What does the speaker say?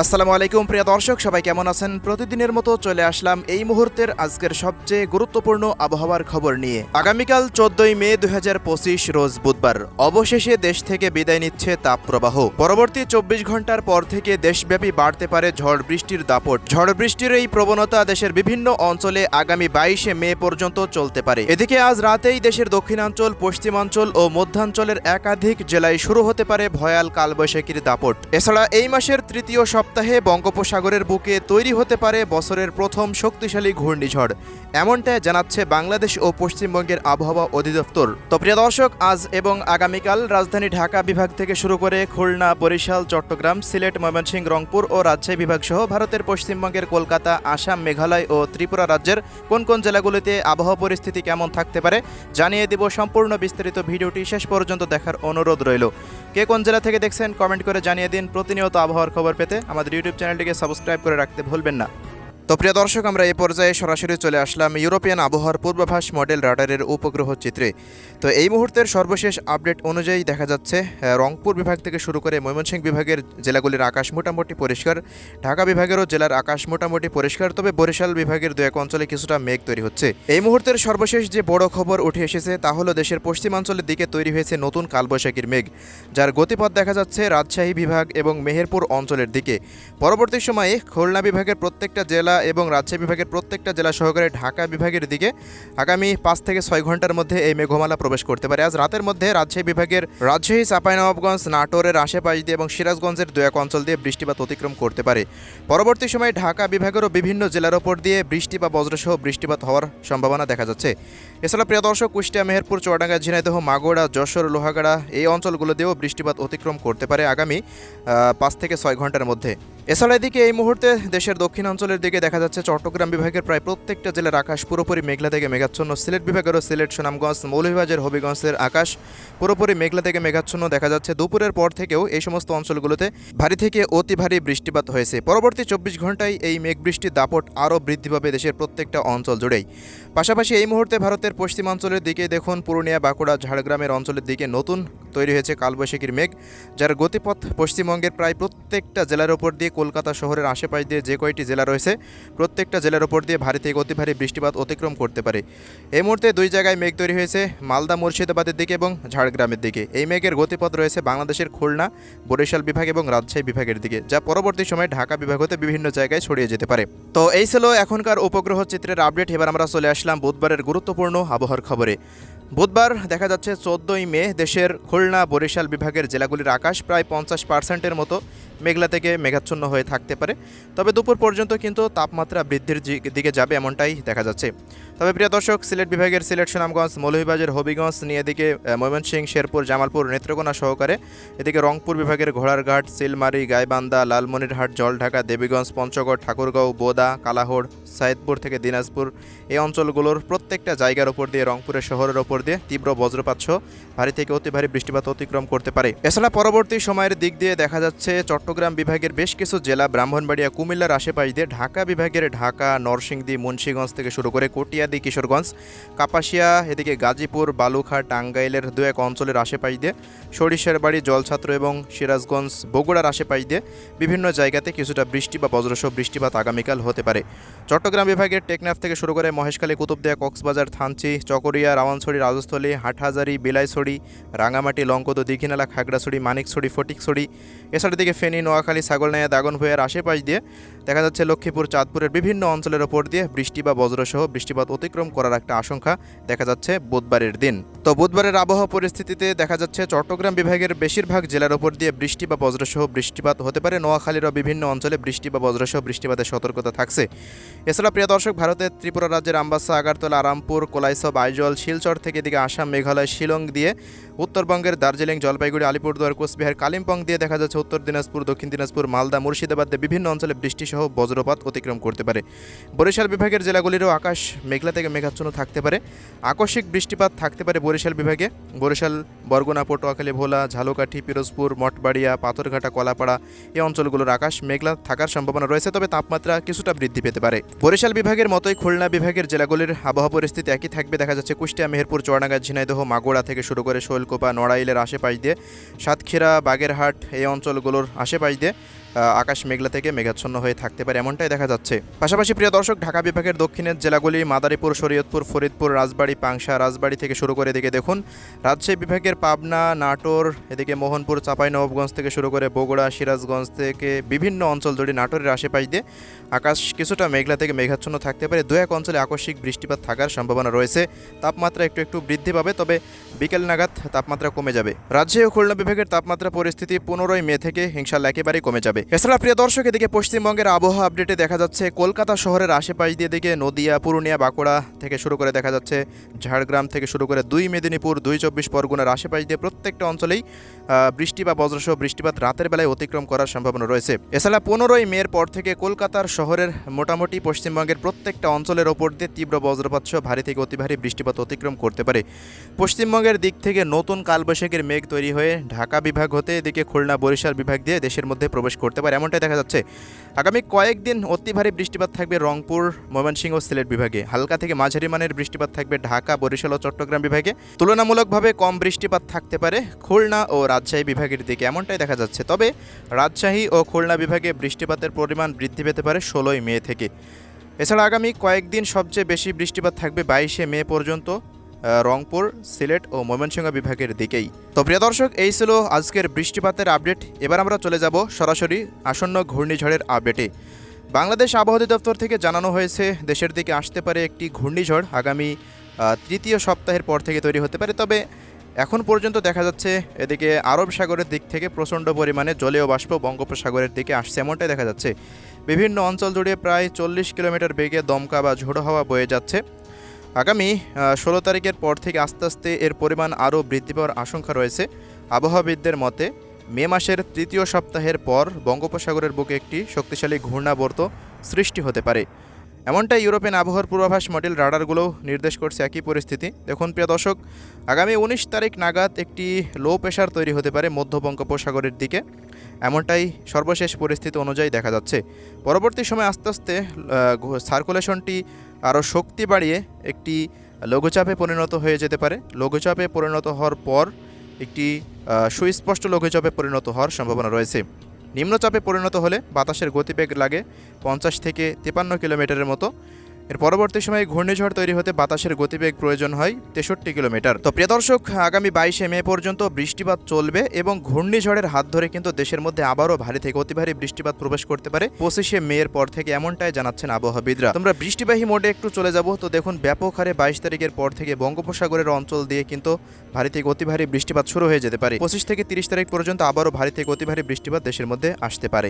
আসসালামু আলাইকুম প্রিয় দর্শক, সবাই কেমন আছেন? প্রতিদিনের মতো চলে আসলাম এই মুহূর্তের আজকের সবচেয়ে গুরুত্বপূর্ণ আবহাওয়ার খবর নিয়ে। আগামীকাল 14ই মে 2025 রোজ বুধবার অবশেষে দেশ থেকে বিদায় নিচ্ছে তাপপ্রবাহ। পরবর্তী 24 ঘন্টার পর থেকে দেশব্যাপী বাড়তে পারে ঝড় বৃষ্টির দাপট। ঝড় বৃষ্টির এই প্রবণতা দেশের বিভিন্ন অঞ্চলে আগামী 22শে মে পর্যন্ত চলতে পারে। এদিকে আজ রাতেই দেশের দক্ষিণাঞ্চল, পশ্চিমাঞ্চল ও মধ্যাঞ্চলের একাধিক জেলায় শুরু হতে পারে ভয়াল কালবৈশাখীর দাপট। এছাড়া এই মাসের তৃতীয় সপ্তাহে বঙ্গোপসাগরের বুকে তৈরি হতে পারে বছরের প্রথম শক্তিশালী ঘূর্ণিঝড়, এমনটাই জানাচ্ছে বাংলাদেশ ও পশ্চিমবঙ্গের আবহাওয়া অধিদপ্তর। তো প্রিয় দর্শক, আজ এবং আগামীকাল রাজধানী ঢাকা বিভাগ থেকে শুরু করে খুলনা, বরিশাল, চট্টগ্রাম, সিলেট, ময়মনসিংহ, রংপুর ও রাজশাহী বিভাগ সহ ভারতের পশ্চিমবঙ্গের কলকাতা, আসাম, মেঘালয় ও ত্রিপুরা রাজ্যের কোন কোন জেলাগুলিতে আবহাওয়া পরিস্থিতি কেমন থাকতে পারে জানিয়ে দিব। সম্পূর্ণ বিস্তারিত ভিডিওটি শেষ পর্যন্ত দেখার অনুরোধ রইল। কে কোন জেলা থেকে দেখছেন কমেন্ট করে জানিয়ে দিন। প্রতিনিয়ত আবহাওয়ার খবর পেতে আমাদের ইউটিউব চ্যানেলটিকে সাবস্ক্রাইব করে রাখতে ভুলবেন না। তো প্রিয় দর্শক, আমরা এই পর্যায়ে সরাসরি চলে আসলাম ইউরোপিয়ান আবহাওয়ার পূর্বাভাস মডেল রাডারের উপগ্রহ চিত্রে। তো এই মুহূর্তের সর্বশেষ আপডেট অনুযায়ী দেখা যাচ্ছে রংপুর বিভাগ থেকে শুরু করে ময়মনসিংহ বিভাগের জেলাগুলির আকাশ মোটামুটি পরিষ্কার, ঢাকা বিভাগেরও জেলার আকাশ মোটামুটি পরিষ্কার, তবে বরিশাল বিভাগের দু এক অঞ্চলে কিছুটা মেঘ তৈরি হচ্ছে। এই মুহূর্তের সর্বশেষ যে বড় খবর উঠে এসেছে তা হলো দেশের পশ্চিমাঞ্চলের দিকে তৈরি হয়েছে নতুন কালবৈশাখীর মেঘ, যার গতিপথ দেখা যাচ্ছে রাজশাহী বিভাগ এবং মেহেরপুর অঞ্চলের দিকে। পরবর্তী সময়ে খুলনা বিভাগের প্রত্যেকটা জেলা এবং রাজশাহী বিভাগের প্রত্যেকটা জেলা সহকারে ঢাকা বিভাগের দিকে আগামী 5 থেকে 6 ঘন্টার মধ্যে এই মেঘমালা প্রবেশ করতে পারে। আজ রাতের মধ্যে রাজশাহী বিভাগের রাজশাহী, চাঁপাইনবাবগঞ্জ, নাটোরের আশেপাশ দিয়ে এবং সিরাজগঞ্জের দু এক অঞ্চল দিয়ে বৃষ্টিপাত অতিক্রম করতে পারে। পরবর্তী সময়ে ঢাকা বিভাগেরও বিভিন্ন জেলার ওপর দিয়ে বৃষ্টি বা বজ্রসহ বৃষ্টিপাত হওয়ার সম্ভাবনা দেখা যাচ্ছে। এছাড়া প্রিয় দর্শক, কুষ্টিয়া, মেহেরপুর, চুয়াডাঙ্গা, ঝিনাইদহ, মাগুরা, যশোর, লোহাগাড়া এই অঞ্চলগুলো দিয়েও বৃষ্টিপাত অতিক্রম করতে পারে আগামী 5 থেকে 6 ঘন্টার মধ্যে। এছাড়া এদিকে এই মুহূর্তে দেশের দক্ষিণাঞ্চলের দিকে দেখা যাচ্ছে চট্টগ্রাম বিভাগের প্রায় প্রত্যেকটা জেলার আকাশ পুরোপুরি মেঘলা থেকে মেঘাচ্ছন্ন। সিলেট বিভাগেরও সিলেট, সুনামগঞ্জ, মৌলভীবাজার, হবিগঞ্জের আকাশ পুরোপুরি মেঘলা থেকে মেঘাচ্ছন্ন দেখা যাচ্ছে। দুপুরের পর থেকেও এই সমস্ত অঞ্চলগুলোতে ভারী থেকে অতি ভারী বৃষ্টিপাত হয়েছে। পরবর্তী 24 ঘন্টায় এই মেঘ বৃষ্টির দাপট আরও বৃদ্ধি পাবে দেশের প্রত্যেকটা অঞ্চল জুড়েই। পাশাপাশি এই মুহূর্তে ভারতের পশ্চিমাঞ্চলের দিকে দেখুন পুরুলিয়া, বাঁকুড়া, ঝাড়গ্রামের অঞ্চলের দিকে নতুন তৈরি হয়েছে কালবৈশাখীর মেঘ, যার গতিপথ পশ্চিমবঙ্গের প্রায় প্রত্যেকটা জেলার ওপর দিয়ে, কলকাতা শহরের আশেপাশ দিয়ে যে কয়টি জেলা রয়েছে প্রত্যেকটা জেলার ওপর দিয়ে ভারী থেকে অতি ভারী বৃষ্টিপাত অতিক্রম করতে পারে। এই মুহূর্তে দুই জায়গায় মেঘ তৈরি হয়েছে, মালদা, মুর্শিদাবাদের দিকে এবং ঝাড়গ্রামের দিকে। এই মেঘের গতিপথ রয়েছে বাংলাদেশের খুলনা, বরিশাল বিভাগ এবং রাজশাহী বিভাগের দিকে, যা পরবর্তী সময়ে ঢাকা বিভাগ হতে বিভিন্ন জায়গায় ছড়িয়ে যেতে পারে। তো এই ছিল এখনকার উপগ্রহ চিত্রের আপডেট। এবার আমরা চলে আসলাম বুধবারের গুরুত্বপূর্ণ আবহাওয়ার খবরে। বুধবার দেখা যাচ্ছে 14ই মে দেশের খুলনা, বরিশাল বিভাগের জেলাগুলির আকাশ প্রায় 50%-এর মতো মেঘলা থেকে মেঘাচ্ছন্ন হয়ে থাকতে পারে। তবে দুপুর পর্যন্ত কিন্তু তাপমাত্রা বৃদ্ধির দিকে যাবে এমনটাই দেখা যাচ্ছে। তবে প্রিয় দর্শক, সিলেট বিভাগের সিলেট, সুনামগঞ্জ, মৌলভীবাজার, হবিগঞ্জ নিয়ে এদিকে ময়মনসিংহ, শেরপুর, জামালপুর, নেত্রকোনা সহকারে এদিকে রংপুর বিভাগের ঘোড়ারঘাট, সিলমারি, গাইবান্ধা, লালমনিরহাট, জলঢাকা, দেবীগঞ্জ, পঞ্চগড়, ঠাকুরগাঁও, বোদা, কালাহোড়, সাইদপুর থেকে দিনাজপুর এই অঞ্চলগুলোর প্রত্যেকটা জায়গার ওপর দিয়ে, রংপুরের শহরের ওপর দিয়ে তীব্র বজ্রপাত সহ ভারী থেকে অতি ভারী বৃষ্টিপাত অতিক্রম করতে পারে। এছাড়া পরবর্তী সময়ের দিক দিয়ে দেখা যাচ্ছে চট্টগ্রাম বিভাগের বেশ কিছু জেলা, ব্রাহ্মণবাড়িয়া, কুমিল্লার আশেপাশ দিয়ে ঢাকা বিভাগের ঢাকা, নরসিংদী, মুন্সিগঞ্জ থেকে শুরু করে কটিয়াদি, কিশোরগঞ্জ, কাপাসিয়া, এদিকে গাজীপুর, বালুঘাট, টাঙ্গাইলের দু এক অঞ্চলের আশেপাশ দিয়ে, সরিষার বাড়ি, জলছাত্র এবং সিরাজগঞ্জ, বগুড়ার আশেপাশ দিয়ে বিভিন্ন জায়গাতে কিছুটা বৃষ্টি বা বজ্রসহ বৃষ্টিপাত আগামীকাল হতে পারে। চট্টগ্রাম বিভাগের টেকনাফ থেকে শুরু করে মহেশখালী, কুতুবদিয়া, কক্সবাজার, থানচি, চকরিয়া, রাওয়ানছড়ি, রাজস্থলী, হাটহাজারি, বিলাইছড়ি, রাঙামাটি, লংকদো, দীঘিনালা, খাগড়াছড়ি, মানিকছড়ি, ফটিকছড়ি, এছাড়া দিকে ফেনী, নোয়াখালী, ছাগলনাইয়া, দাগনভূঞার আশেপাশ দিয়ে দেখা যাচ্ছে লক্ষ্মীপুর, চাঁদপুরের বিভিন্ন অঞ্চলের ওপর দিয়ে বৃষ্টি বা বজ্রসহ বৃষ্টিপাত অতিক্রম করার একটা আশঙ্কা দেখা যাচ্ছে বুধবারের দিন। তো বুধবারের আবহাওয়া পরিস্থিতিতে দেখা যাচ্ছে চট্টগ্রাম বিভাগের বেশিরভাগ জেলার ওপর দিয়ে বৃষ্টি বা বজ্রসহ বৃষ্টিপাত হতে পারে। নোয়াখালীরও বিভিন্ন অঞ্চলে বৃষ্টি বা বজ্রসহ বৃষ্টিপাতের সতর্কতা থাকছে। এছাড়া প্রিয় দর্শক, ভারতের ত্রিপুরা রাজ্যের আমবাসা, আগারতলা, আরামপুর, কোলাইসব, আইজল, শিলচর থেকে এদিকে আসাম, মেঘালয়, শিলং দিয়ে, উত্তরবঙ্গের দার্জিলিং, জলপাইগুড়ি, আলিপুরদুয়ার, কোচবিহার, কালিম্পং দিয়ে দেখা যাচ্ছে উত্তর দিনাজপুর, দক্ষিণ দিনাজপুর, মালদা, মুর্শিদাবাদ দিয়ে বিভিন্ন অঞ্চলে বৃষ্টিসহ বজ্রপাত অতিক্রম করতে পারে। বরিশাল বিভাগের জেলাগুলিরও আকাশ মেঘলা থেকে মেঘাচ্ছন্ন থাকতে পারে। আকস্মিক বৃষ্টিপাত থাকতে পারে বরিশাল বিভাগে। বরিশাল, বরগুনা, পটুয়াখালী, ভোলা, ঝালকাঠি, পিরোজপুর, মঠবাড়িয়া, পাথরঘাটা, কলাপাড়া এই অঞ্চলগুলোর আকাশ মেঘলা থাকার সম্ভাবনা রয়েছে, তবে তাপমাত্রা কিছুটা বৃদ্ধি পেতে পারে। বরিশাল বিভাগের মতোই খুলনা বিভাগের জেলাগুলির আবহাওয়া পরিস্থিতি একই থাকবে। দেখা যাচ্ছে কুষ্টিয়া, মেহেরপুর, চুয়াডাঙ্গা, ঝিনাইদহ, মাগুরা থেকে শুরু করে শৈলকুপা, নড়াইলের আশেপাশ দিয়ে, সাতক্ষীরা, বাগেরহাট এই অঞ্চলগুলোর আশেপাশ দিয়ে আকাশ মেঘলা থেকে মেঘাচ্ছন্ন হয়ে থাকতে পারে, এমনটাই দেখা যাচ্ছে। পাশাপাশি প্রিয় দর্শক, ঢাকা বিভাগের দক্ষিণের জেলাগুলি মাদারীপুর, শরীয়তপুর, ফরিদপুর, রাজবাড়ী, পাংশা, রাজবাড়ী থেকে শুরু করে এদিকে দেখুন রাজশাহী বিভাগের পাবনা, নাটোর, এদিকে মোহনপুর, চাঁপাইনবাবগঞ্জ থেকে শুরু করে বগুড়া, সিরাজগঞ্জ থেকে বিভিন্ন অঞ্চল জুড়ে নাটোরের আশেপাশ দিয়ে আকাশ কিছুটা মেঘলা থেকে মেঘাচ্ছন্ন থাকতে পারে। দু এক অঞ্চলে আকস্মিক বৃষ্টিপাত থাকার সম্ভাবনা রয়েছে। তাপমাত্রা একটু একটু বৃদ্ধি পাবে, তবে বিকেল নাগাদ তাপমাত্রা কমে যাবে। রাজশাহী ও খুলনা বিভাগের তাপমাত্রা পরিস্থিতি 15 মে থেকে ইনশাআল্লাহ একেবারেই কমে যাবে। এছাড়া প্রিয় দর্শক, এদিকে পশ্চিমবঙ্গের আবহাওয়া আপডেটে দেখা যাচ্ছে কলকাতা শহরের আশেপাশ দিয়ে এদিকে নদিয়া, পুরুলিয়া, বাঁকুড়া থেকে শুরু করে দেখা যাচ্ছে ঝাড়গ্রাম থেকে শুরু করে 2 মেদিনীপুর, 2 চব্বিশ পরগনার আশেপাশ দিয়ে প্রত্যেকটা অঞ্চলেই বৃষ্টি বা বজ্রসহ বৃষ্টিপাত রাতের বেলায় অতিক্রম করার সম্ভাবনা রয়েছে। এছাড়া 15 মের পর থেকে কলকাতার শহরের মোটামুটি পশ্চিমবঙ্গের প্রত্যেকটা অঞ্চলের ওপর দিয়ে তীব্র বজ্রপাত সহ ভারী থেকে অতি ভারী বৃষ্টিপাত অতিক্রম করতে পারে। পশ্চিমবঙ্গের দিক থেকে নতুন কালবৈশাখীর মেঘ তৈরি হয়ে ঢাকা বিভাগ হতে এদিকে খুলনা, বরিশাল বিভাগ দিয়ে দেশের মধ্যে প্রবেশ করতে পারে, এমনটাই দেখা যাচ্ছে। আগামী কয়েকদিন অতি ভারী বৃষ্টিপাত থাকবে রংপুর, ময়মনসিংহ ও সিলেট বিভাগে। হালকা থেকে মাঝারি মানের বৃষ্টিপাত থাকবে ঢাকা, বরিশাল ও চট্টগ্রাম বিভাগে। তুলনামূলকভাবে কম বৃষ্টিপাত থাকতে পারে খুলনা ও রাজশাহী বিভাগের দিকে, এমনটাই দেখা যাচ্ছে। তবে রাজশাহী ও খুলনা বিভাগে বৃষ্টিপাতের পরিমাণ বৃদ্ধি পেতে পারে 16 মে থেকে। এছাড়া আগামী কয়েকদিন সবচেয়ে বেশি বৃষ্টিপাত থাকবে 22 মে পর্যন্ত রংপুর, সিলেট ও ময়মনসিংহ বিভাগের দিকেই। তো প্রিয় দর্শক, এই ছিল আজকের বৃষ্টিপাতের আপডেট। এবার আমরা চলে যাব সরাসরি আসন্ন ঘূর্ণিঝড়ের আপডেটে। বাংলাদেশ আবহাওয়া অধিদপ্তর থেকে জানানো হয়েছে দেশের দিকে আসতে পারে একটি ঘূর্ণিঝড় আগামী তৃতীয় সপ্তাহের পর থেকে তৈরি হতে পারে। তবে এখন পর্যন্ত দেখা যাচ্ছে এদিকে আরব সাগরের দিক থেকে প্রচণ্ড পরিমাণে জলীয় বাষ্প বঙ্গোপসাগরের দিকে আসছে, এমনটাই দেখা যাচ্ছে। বিভিন্ন অঞ্চল জুড়ে প্রায় 40 কিলোমিটার বেগে দমকা বা ঝোড়ো হাওয়া বয়ে যাচ্ছে। আগামী 16 তারিখের পর থেকে আস্তে আস্তে এর পরিমাণ আরও বৃদ্ধি পাওয়ার আশঙ্কা রয়েছে। আবহাওয়াবিদদের মতে মে মাসের তৃতীয় সপ্তাহের পর বঙ্গোপসাগরের বুকে একটি শক্তিশালী ঘূর্ণাবর্ত সৃষ্টি হতে পারে, এমনটাই ইউরোপিয়ান আবহাওয়ার পূর্বাভাস মডেল রাডারগুলোও নির্দেশ করছে একই পরিস্থিতি। দেখুন প্রিয় দর্শক, আগামী 19 তারিখ নাগাদ একটি লো প্রেশার তৈরি হতে পারে মধ্য বঙ্গোপসাগরের দিকে, এমনটাই সর্বশেষ পরিস্থিতি অনুযায়ী দেখা যাচ্ছে। পরবর্তী সময় আস্তে আস্তে সার্কুলেশনটি আরও শক্তি বাড়িয়ে একটি লঘুচাপে পরিণত হয়ে যেতে পারে। লঘুচাপে পরিণত হওয়ার পর একটি সুস্পষ্ট লঘুচাপে পরিণত হওয়ার সম্ভাবনা রয়েছে। নিম্নচাপে পরিণত হলে বাতাসের গতিবেগ লাগে 50 থেকে 53 কিলোমিটারের মতো। এর পরবর্তী সময়ে ঘূর্ণিঝড় তৈরি হতে বাতাসের গতিবেগ প্রয়োজন হয় 63 কিলোমিটার। তো প্রিয় দর্শক, আগামী 22 মে পর্যন্ত বৃষ্টিপাত চলবে এবং ঘূর্ণিঝড়ের হাত ধরে কিন্তু দেশের মধ্যে আবারও ভারী থেকে অতি ভারী বৃষ্টিপাত প্রবেশ করতে পারে 25 মের পর থেকে, এমনটাই জানাচ্ছেন আবহাওয়াবিদরা। তোমরা বৃষ্টিবাহী মোডে একটু চলে যাব। তো দেখুন ব্যাপক হারে 22 তারিখের পর থেকে বঙ্গোপসাগরের অঞ্চল দিয়ে কিন্তু ভারী থেকে অতি ভারী বৃষ্টিপাত শুরু হয়ে যেতে পারে। 25 থেকে 30 তারিখ পর্যন্ত আবারও ভারী থেকে অতি ভারী বৃষ্টিপাত দেশের মধ্যে আসতে পারে।